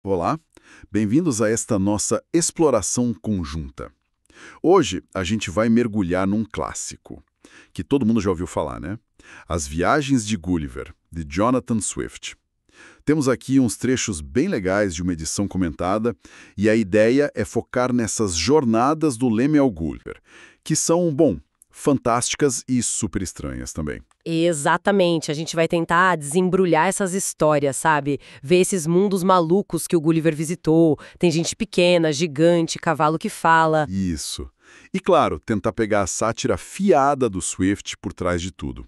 Olá, bem-vindos a esta nossa exploração conjunta. Hoje a gente vai mergulhar num clássico, que todo mundo já ouviu falar, né? As Viagens de Gulliver, de Jonathan Swift. Temos aqui uns trechos bem legais de uma edição comentada, e a ideia é focar nessas jornadas do Lemuel Gulliver, que são, bom, fantásticas e super estranhas também. Exatamente, a gente vai tentar desembrulhar essas histórias, sabe? Ver esses mundos malucos que o Gulliver visitou. Tem gente pequena, gigante, cavalo que fala. Isso. E claro, tentar pegar a sátira fiada do Swift por trás de tudo.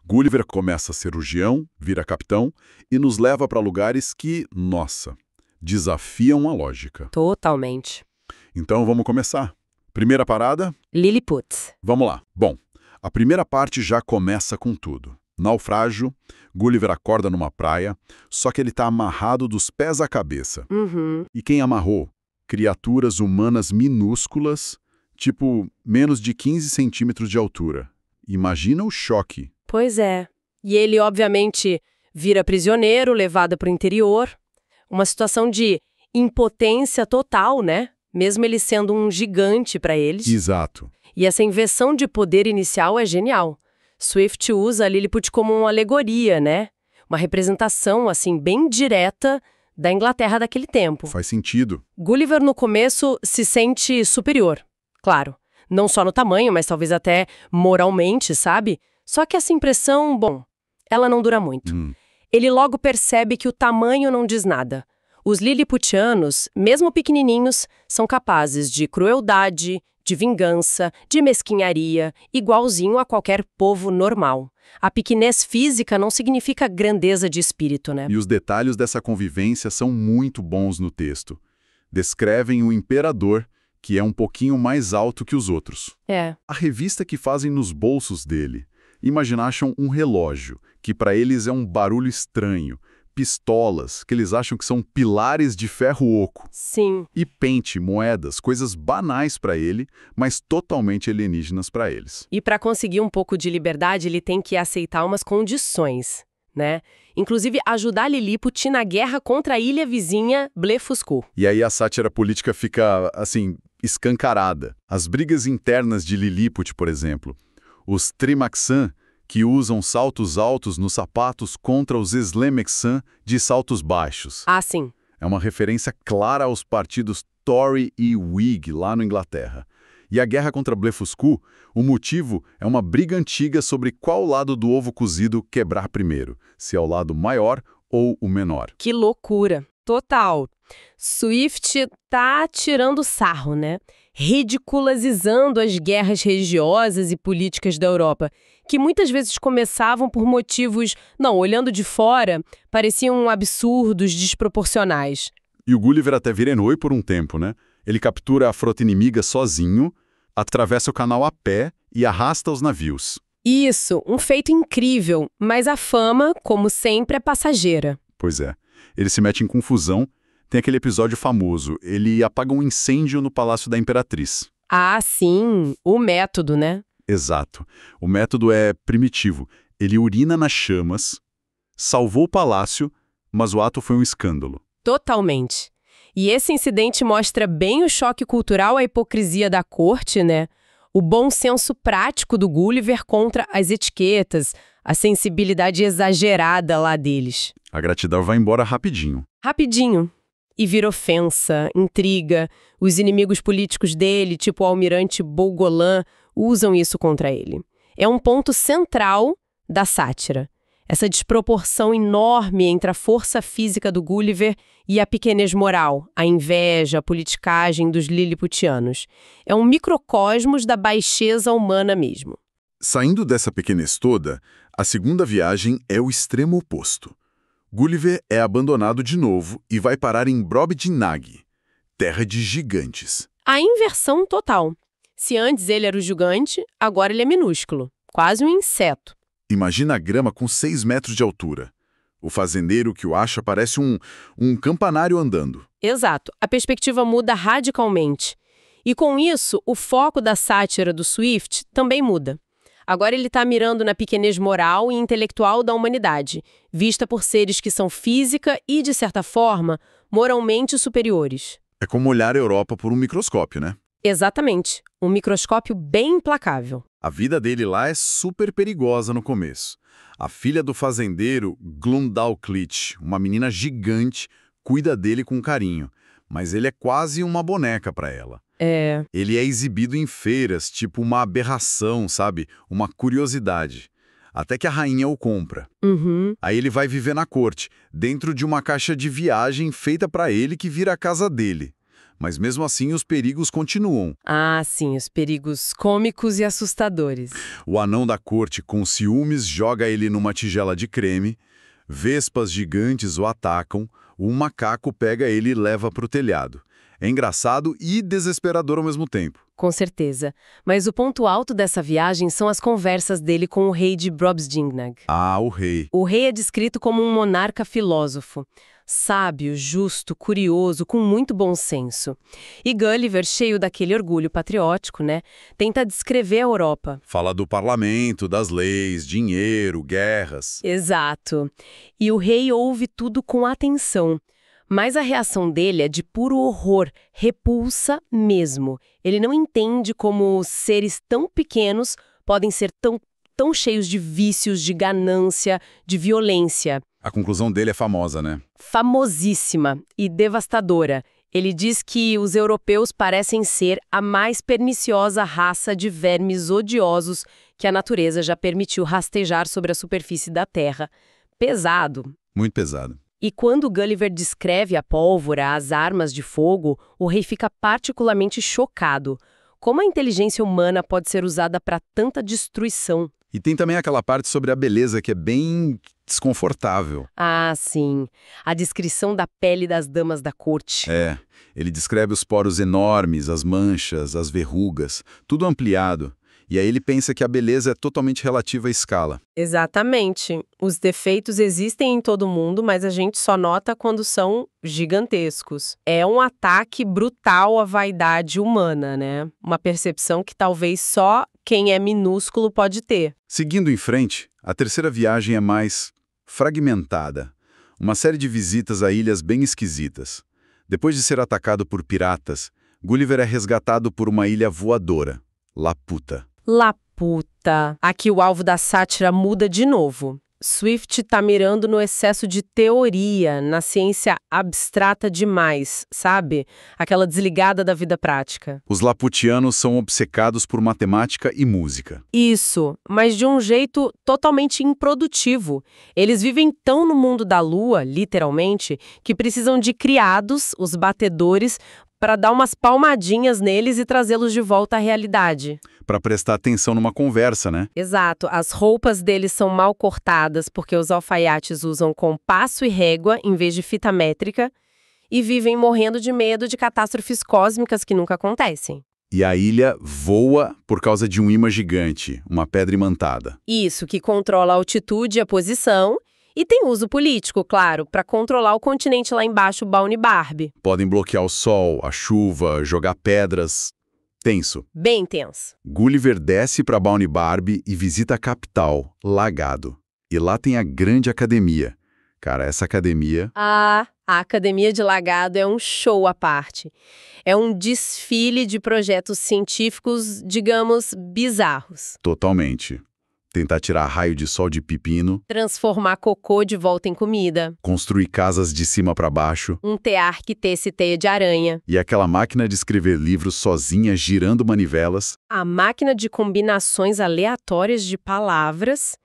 Gulliver começa cirurgião, vira capitão e nos leva para lugares que, nossa, desafiam a lógica. Totalmente. Então vamos começar. Primeira parada? Lilliput. Vamos lá. Bom, a primeira parte já começa com tudo. Naufrágio, Gulliver acorda numa praia, só que ele está amarrado dos pés à cabeça. Uhum. E quem amarrou? Criaturas humanas minúsculas, tipo menos de 15 centímetros de altura. Imagina o choque. Pois é. E ele, obviamente, vira prisioneiro, levado para o interior. Uma situação de impotência total, né? Mesmo ele sendo um gigante para eles. Exato. E essa inversão de poder inicial é genial. Swift usa a Lilliput como uma alegoria, né? Uma representação, assim, bem direta da Inglaterra daquele tempo. Faz sentido. Gulliver, no começo, se sente superior. Claro, não só no tamanho, mas talvez até moralmente, sabe? Só que essa impressão, bom, ela não dura muito. Ele logo percebe que o tamanho não diz nada. Os Lilliputianos, mesmo pequenininhos, são capazes de crueldade, de vingança, de mesquinharia, igualzinho a qualquer povo normal. A pequenez física não significa grandeza de espírito, né? E os detalhes dessa convivência são muito bons no texto. Descrevem o imperador, que é um pouquinho mais alto que os outros. É. A revista que fazem nos bolsos dele. Acham um relógio, que para eles é um barulho estranho. Pistolas, que eles acham que são pilares de ferro oco. Sim. E pente, moedas, coisas banais para ele, mas totalmente alienígenas para eles. E para conseguir um pouco de liberdade, ele tem que aceitar umas condições, né? Inclusive ajudar Lilliput na guerra contra a ilha vizinha Blefuscu. E aí a sátira política fica, assim, escancarada. As brigas internas de Lilliput, por exemplo. Os Trimaxan, que usam saltos altos nos sapatos contra os Slemexan de saltos baixos. Ah, sim. É uma referência clara aos partidos Tory e Whig lá na Inglaterra. E a guerra contra Blefuscu, o motivo é uma briga antiga sobre qual lado do ovo cozido quebrar primeiro, se é o lado maior ou o menor. Que loucura. Total. Swift tá tirando sarro, né? Ridicularizando as guerras religiosas e políticas da Europa, que muitas vezes começavam por motivos, não, olhando de fora, pareciam absurdos, desproporcionais. E o Gulliver até vira herói por um tempo, né? Ele captura a frota inimiga sozinho, atravessa o canal a pé e arrasta os navios. Isso, um feito incrível, mas a fama, como sempre, é passageira. Pois é. Ele se mete em confusão. Tem aquele episódio famoso. Ele apaga um incêndio no Palácio da Imperatriz. Ah, sim, o método, né? Exato. O método é primitivo. Ele urina nas chamas, salvou o palácio, mas o ato foi um escândalo. Totalmente. E esse incidente mostra bem o choque cultural, a hipocrisia da corte, né? O bom senso prático do Gulliver contra as etiquetas, a sensibilidade exagerada lá deles. A gratidão vai embora rapidinho. Rapidinho. E vira ofensa, intriga. Os inimigos políticos dele, tipo o almirante Bolgolan, usam isso contra ele. É um ponto central da sátira. Essa desproporção enorme entre a força física do Gulliver e a pequenez moral, a inveja, a politicagem dos Lilliputianos. É um microcosmos da baixeza humana mesmo. Saindo dessa pequenez toda, a segunda viagem é o extremo oposto. Gulliver é abandonado de novo e vai parar em Brobdingnag, terra de gigantes. A inversão total. Se antes ele era o gigante, agora ele é minúsculo, quase um inseto. Imagina a grama com 6 metros de altura. O fazendeiro que o acha parece um campanário andando. Exato. A perspectiva muda radicalmente. E com isso, o foco da sátira do Swift também muda. Agora ele está mirando na pequenez moral e intelectual da humanidade, vista por seres que são física e, de certa forma, moralmente superiores. É como olhar a Europa por um microscópio, né? Exatamente. Um microscópio bem implacável. A vida dele lá é super perigosa no começo. A filha do fazendeiro, Glumdalclitch, uma menina gigante, cuida dele com carinho, mas ele é quase uma boneca para ela. Ele é exibido em feiras, tipo uma aberração, sabe? Uma curiosidade. Até que a rainha o compra. Aí ele vai viver na corte, dentro de uma caixa de viagem feita para ele que vira a casa dele. Mas mesmo assim os perigos continuam. Ah, sim, os perigos cômicos e assustadores. O anão da corte, com ciúmes, joga ele numa tigela de creme, vespas gigantes o atacam, um macaco pega ele e leva para o telhado. É engraçado e desesperador ao mesmo tempo. Com certeza. Mas o ponto alto dessa viagem são as conversas dele com o rei de Brobdingnag. Ah, o rei. O rei é descrito como um monarca filósofo. Sábio, justo, curioso, com muito bom senso. E Gulliver, cheio daquele orgulho patriótico, né, tenta descrever a Europa. Fala do parlamento, das leis, dinheiro, guerras. Exato. E o rei ouve tudo com atenção. Mas a reação dele é de puro horror, repulsa mesmo. Ele não entende como seres tão pequenos podem ser tão cheios de vícios, de ganância, de violência. A conclusão dele é famosa, né? Famosíssima e devastadora. Ele diz que os europeus parecem ser a mais perniciosa raça de vermes odiosos que a natureza já permitiu rastejar sobre a superfície da Terra. Pesado. Muito pesado. E quando Gulliver descreve a pólvora, as armas de fogo, o rei fica particularmente chocado. Como a inteligência humana pode ser usada para tanta destruição? E tem também aquela parte sobre a beleza que é bem desconfortável. Ah, sim. A descrição da pele das damas da corte. Ele descreve os poros enormes, as manchas, as verrugas, tudo ampliado. E aí ele pensa que a beleza é totalmente relativa à escala. Exatamente. Os defeitos existem em todo mundo, mas a gente só nota quando são gigantescos. É um ataque brutal à vaidade humana, né? Uma percepção que talvez só quem é minúsculo pode ter. Seguindo em frente, a terceira viagem é mais fragmentada. Uma série de visitas a ilhas bem esquisitas. Depois de ser atacado por piratas, Gulliver é resgatado por uma ilha voadora, Laputa. Laputa. Aqui o alvo da sátira muda de novo. Swift tá mirando no excesso de teoria, na ciência abstrata demais, sabe? Aquela desligada da vida prática. Os laputianos são obcecados por matemática e música. Isso, mas de um jeito totalmente improdutivo. Eles vivem tão no mundo da lua, literalmente, que precisam de criados, os batedores, para dar umas palmadinhas neles e trazê-los de volta à realidade. Para prestar atenção numa conversa, né? Exato. As roupas deles são mal cortadas porque os alfaiates usam compasso e régua em vez de fita métrica e vivem morrendo de medo de catástrofes cósmicas que nunca acontecem. E a ilha voa por causa de um imã gigante, uma pedra imantada. Isso, que controla a altitude e a posição. E tem uso político, claro, para controlar o continente lá embaixo, Baunibarbe. Podem bloquear o sol, a chuva, jogar pedras. Tenso. Bem tenso. Gulliver desce para Baunibarbe e visita a capital, Lagado. E lá tem a grande academia. Cara, essa academia... A Academia de Lagado é um show à parte. É um desfile de projetos científicos, digamos, bizarros. Totalmente. Tentar tirar raio de sol de pepino. Transformar cocô de volta em comida. Construir casas de cima para baixo. Um tear que tece teia de aranha. E aquela máquina de escrever livros sozinha, girando manivelas. A máquina de combinações aleatórias de palavras.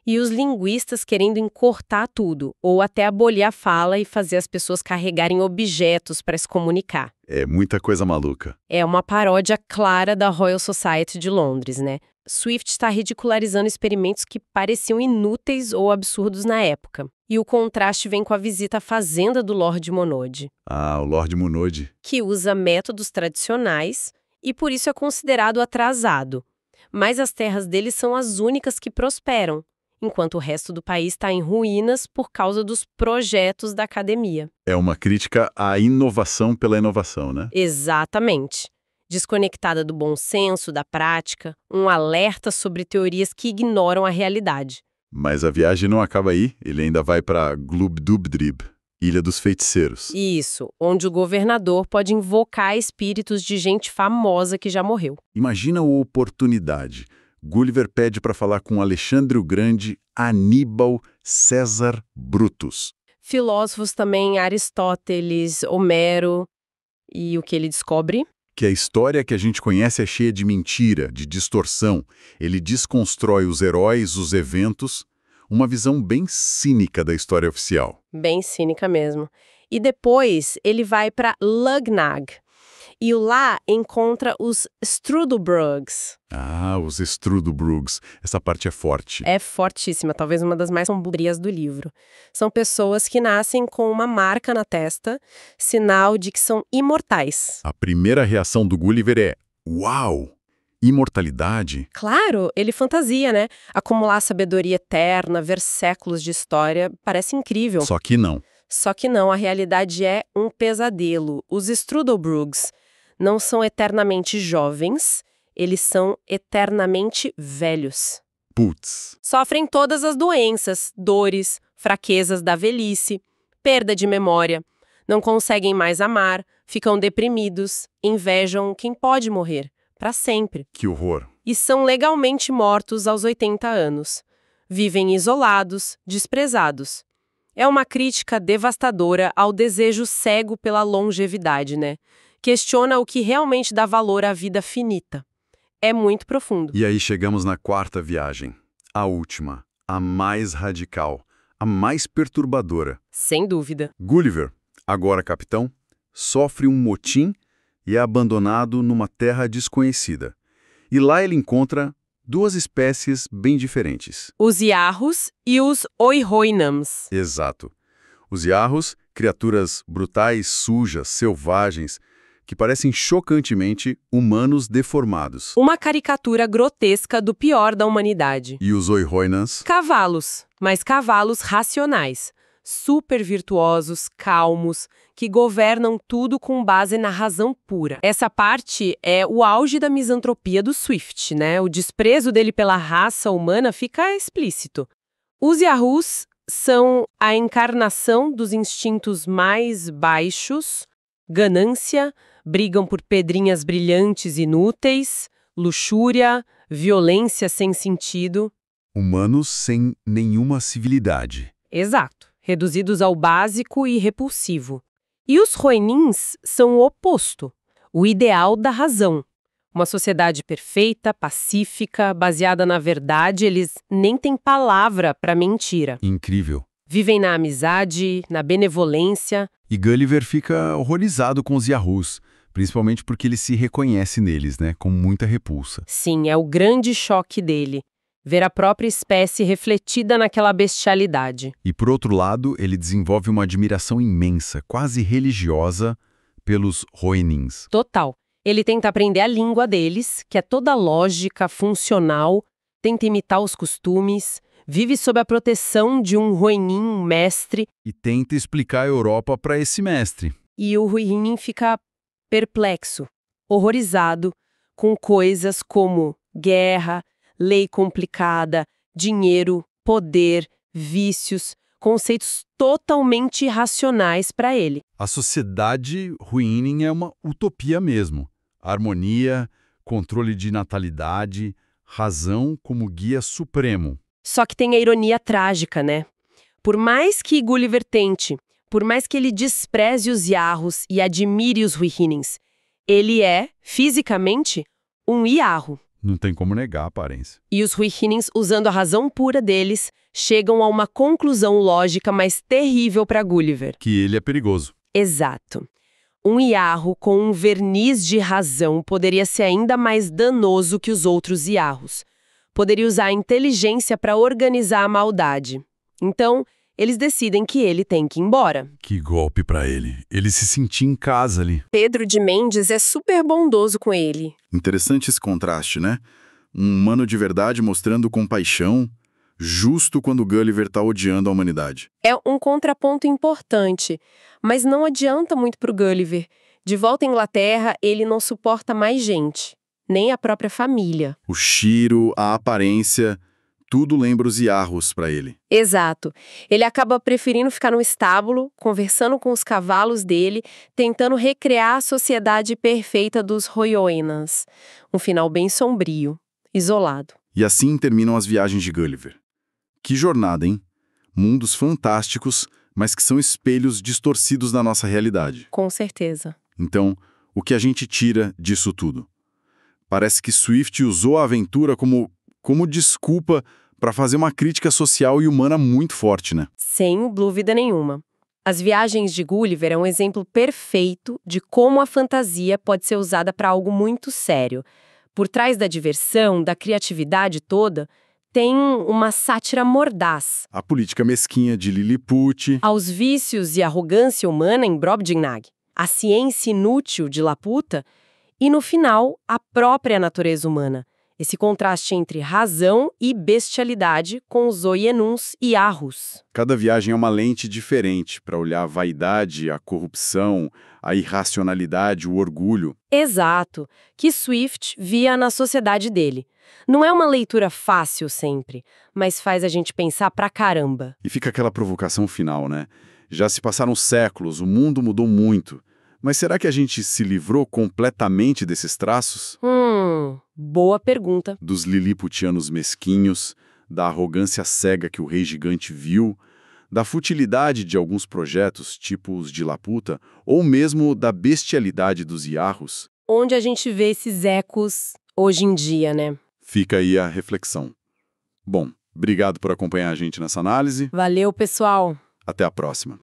E os linguistas querendo encortar tudo, ou até abolir a fala e fazer as pessoas carregarem objetos para se comunicar. É muita coisa maluca. É uma paródia clara da Royal Society de Londres, né? Swift está ridicularizando experimentos que pareciam inúteis ou absurdos na época. E o contraste vem com a visita à fazenda do Lord Monod. Ah, o Lord Monod. Que usa métodos tradicionais e por isso é considerado atrasado. Mas as terras dele são as únicas que prosperam, enquanto o resto do país está em ruínas por causa dos projetos da academia. É uma crítica à inovação pela inovação, né? Exatamente. Desconectada do bom senso, da prática, um alerta sobre teorias que ignoram a realidade. Mas a viagem não acaba aí, ele ainda vai para Glubdubdrib, Ilha dos Feiticeiros. Isso, onde o governador pode invocar espíritos de gente famosa que já morreu. Imagina a oportunidade. Gulliver pede para falar com Alexandre o Grande, Aníbal, César, Brutus. Filósofos também, Aristóteles, Homero. E o que ele descobre? Que a história que a gente conhece é cheia de mentira, de distorção. Ele desconstrói os heróis, os eventos, uma visão bem cínica da história oficial. Bem cínica mesmo. E depois ele vai para Lugnag. E lá encontra os Strudelbrugs. Ah, os Strudelbrugs. Essa parte é forte. É fortíssima, talvez uma das mais sombrias do livro. São pessoas que nascem com uma marca na testa, sinal de que são imortais. A primeira reação do Gulliver é: uau! Imortalidade? Claro, ele fantasia, né? Acumular sabedoria eterna, ver séculos de história, parece incrível. Só que não. Só que não, a realidade é um pesadelo. Os Strudelbrugs não são eternamente jovens, eles são eternamente velhos. Putz. Sofrem todas as doenças, dores, fraquezas da velhice, perda de memória, não conseguem mais amar, ficam deprimidos, invejam quem pode morrer, para sempre. Que horror. E são legalmente mortos aos 80 anos. Vivem isolados, desprezados. É uma crítica devastadora ao desejo cego pela longevidade, né? Questiona o que realmente dá valor à vida finita. É muito profundo. E aí chegamos na quarta viagem. A última, a mais radical, a mais perturbadora. Sem dúvida. Gulliver, agora capitão, sofre um motim e é abandonado numa terra desconhecida. E lá ele encontra duas espécies bem diferentes. Os Yarros e os Oihoinams. Exato. Os Yarros, criaturas brutais, sujas, selvagens, que parecem chocantemente humanos deformados. Uma caricatura grotesca do pior da humanidade. E os Oihoinans? Cavalos, mas cavalos racionais. Super virtuosos, calmos, que governam tudo com base na razão pura. Essa parte é o auge da misantropia do Swift, né? O desprezo dele pela raça humana fica explícito. Os Yahus são a encarnação dos instintos mais baixos, ganância, brigam por pedrinhas brilhantes inúteis, luxúria, violência sem sentido. Humanos sem nenhuma civilidade. Exato. Reduzidos ao básico e repulsivo. E os Roenins são o oposto, o ideal da razão. Uma sociedade perfeita, pacífica, baseada na verdade, eles nem têm palavra para mentira. Incrível. Vivem na amizade, na benevolência. E Gulliver fica horrorizado com os Yahus, principalmente porque ele se reconhece neles, né, com muita repulsa. Sim, é o grande choque dele. Ver a própria espécie refletida naquela bestialidade. E, por outro lado, ele desenvolve uma admiração imensa, quase religiosa, pelos Roenins. Total. Ele tenta aprender a língua deles, que é toda lógica, funcional, tenta imitar os costumes, vive sob a proteção de um Roenin mestre. E tenta explicar a Europa para esse mestre. E o Roenin fica perplexo, horrorizado, com coisas como guerra, lei complicada, dinheiro, poder, vícios, conceitos totalmente irracionais para ele. A sociedade Rohirrim é uma utopia mesmo. Harmonia, controle de natalidade, razão como guia supremo. Só que tem a ironia trágica, né? Por mais que Gulliver tente, por mais que ele despreze os Yarros e admire os Rohirrins, ele é, fisicamente, um Yarro. Não tem como negar a aparência. E os Rohirrins, usando a razão pura deles, chegam a uma conclusão lógica mais terrível para Gulliver. Que ele é perigoso. Exato. Um Yarro com um verniz de razão poderia ser ainda mais danoso que os outros Yarros. Poderia usar a inteligência para organizar a maldade. Então, eles decidem que ele tem que ir embora. Que golpe para ele. Ele se sentia em casa ali. Pedro de Mendes é super bondoso com ele. Interessante esse contraste, né? Um humano de verdade mostrando compaixão, justo quando Gulliver está odiando a humanidade. É um contraponto importante, mas não adianta muito pro Gulliver. De volta à Inglaterra, ele não suporta mais gente, nem a própria família. O cheiro, a aparência, Tudo lembra os Yarros para ele. Exato. Ele acaba preferindo ficar no estábulo, conversando com os cavalos dele, tentando recriar a sociedade perfeita dos Roioinas. Um final bem sombrio, isolado. E assim terminam as viagens de Gulliver. Que jornada, hein? Mundos fantásticos, mas que são espelhos distorcidos da nossa realidade. Com certeza. Então, o que a gente tira disso tudo? Parece que Swift usou a aventura como desculpa para fazer uma crítica social e humana muito forte, né? Sem dúvida nenhuma. As viagens de Gulliver é um exemplo perfeito de como a fantasia pode ser usada para algo muito sério. Por trás da diversão, da criatividade toda, tem uma sátira mordaz. A política mesquinha de Lilliput, Aos vícios e arrogância humana em Brobdingnag, a ciência inútil de Laputa e, no final, a própria natureza humana. Esse contraste entre razão e bestialidade com os Oienuns e Arrus. cada viagem é uma lente diferente para olhar a vaidade, a corrupção, a irracionalidade, o orgulho. Exato, que Swift via na sociedade dele. Não é uma leitura fácil sempre, mas faz a gente pensar pra caramba. E fica aquela provocação final, né? Já se passaram séculos, o mundo mudou muito. Mas será que a gente se livrou completamente desses traços? Boa pergunta. Dos liliputianos mesquinhos, da arrogância cega que o rei gigante viu, da futilidade de alguns projetos, tipo os de Laputa, ou mesmo da bestialidade dos Yarros? Onde a gente vê esses ecos hoje em dia, né? Fica aí a reflexão. Bom, obrigado por acompanhar a gente nessa análise. Valeu, pessoal! Até a próxima.